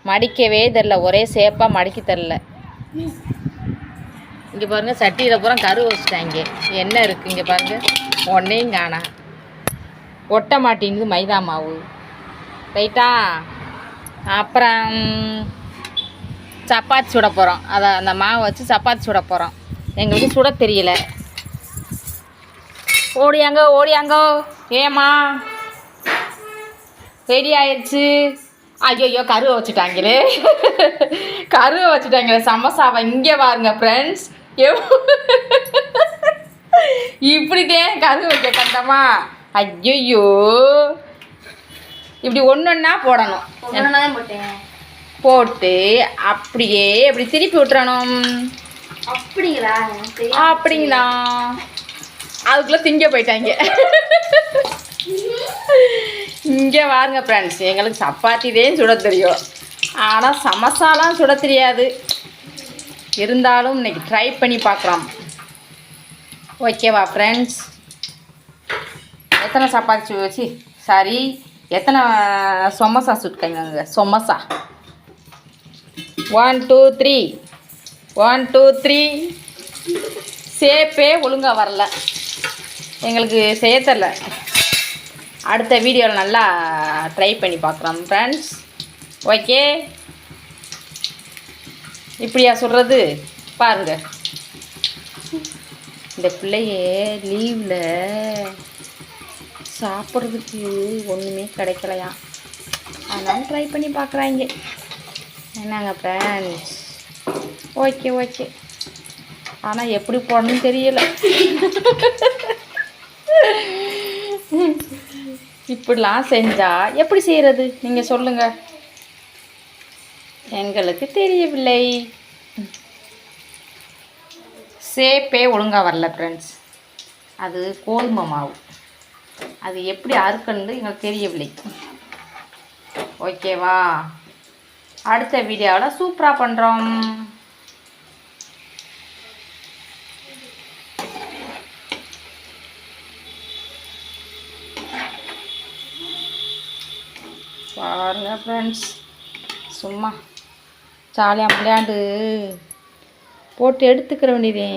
மடிக்கவே தெரில, ஒரே சேப்பாக மடிக்க தெரில. இங்கே பாருங்கள், சட்டியில் பூரா கரு வச்சுட்டாங்க. என்ன இருக்குது இங்கே பாருங்கள், ஒன்றையும் காணா. ஒட்ட மாட்டேங்குது மைதா மாவு. ரைட்டா, அப்புறம் சப்பாத்தி சுட போகிறோம். அதை அந்த மாவை வச்சு சப்பாத்தி சுட போகிறோம். எங்களுக்கு சுட தெரியல. ஓடியாங்கோ ஏம்மா ரெடி ஆயிடுச்சு. ஐயோ கருவை வச்சுட்டாங்களே, கருவை வச்சுட்டாங்களே சமோசாவை. இங்கே பாருங்க ஃப்ரெண்ட்ஸ், இப்படிதான் கரு வைக்க கண்டமா. ஐயோ இப்படி ஒன்றா போடணும். போட்டு அப்படியே இப்படி திருப்பி விட்டுறணும். அப்படிங்களா? அதுக்குள்ளே திங்க போயிட்டாங்க. இங்கே பாருங்க ஃப்ரெண்ட்ஸ், எங்களுக்கு சப்பாத்திதான் சுட தெரியும், ஆனால் சமோசாலாம் சுட தெரியாது. இருந்தாலும் இன்னைக்கு ட்ரை பண்ணி பார்க்குறோம். ஓகேவா ஃப்ரெண்ட்ஸ்? எத்தனை சப்பாத்தி வச்சு சாரி எத்தனை சமோசா சுட்டுக்கங்க? சமோசா 1 2 3 1 2 3. சேப்பே ஒழுங்காக வரல, எங்களுக்கு செய்ய தெரில. அடுத்த வீடியோவில் நல்லா ட்ரை பண்ணி பார்க்குறோம் ஃப்ரெண்ட்ஸ். ஓகே, இப்படியா சொல்கிறது பாருங்கள். இந்த பிள்ளைய லீவில் சாப்பிட்றதுக்கு ஒன்றுமே கிடைக்கலையா, அதனால ட்ரை பண்ணி பார்க்குறாங்க. என்னங்க ஃப்ரெண்ட்ஸ்? ஓகே ஓகே, ஆனால் எப்படி போடணும்னு தெரியல. இப்படிலாம் செஞ்சால் எப்படி செய்கிறது நீங்கள் சொல்லுங்கள், எங்களுக்கு தெரியவில்லை. சேப்பே ஒழுங்காக வரல ஃப்ரெண்ட்ஸ். அது கோதுமை மாவு, அது எப்படி அறுக்கணுன்னு எங்களுக்கு தெரியவில்லை. ஓகேவா? அடுத்த வீடியோவில் சூப்பராக பண்ணுறோம். பாருங்க ஃப்ரெண்ட்ஸ், சும்மா ஜாலியாக விளையாண்டு போட்டு எடுத்துக்கிற வேண்டியதே.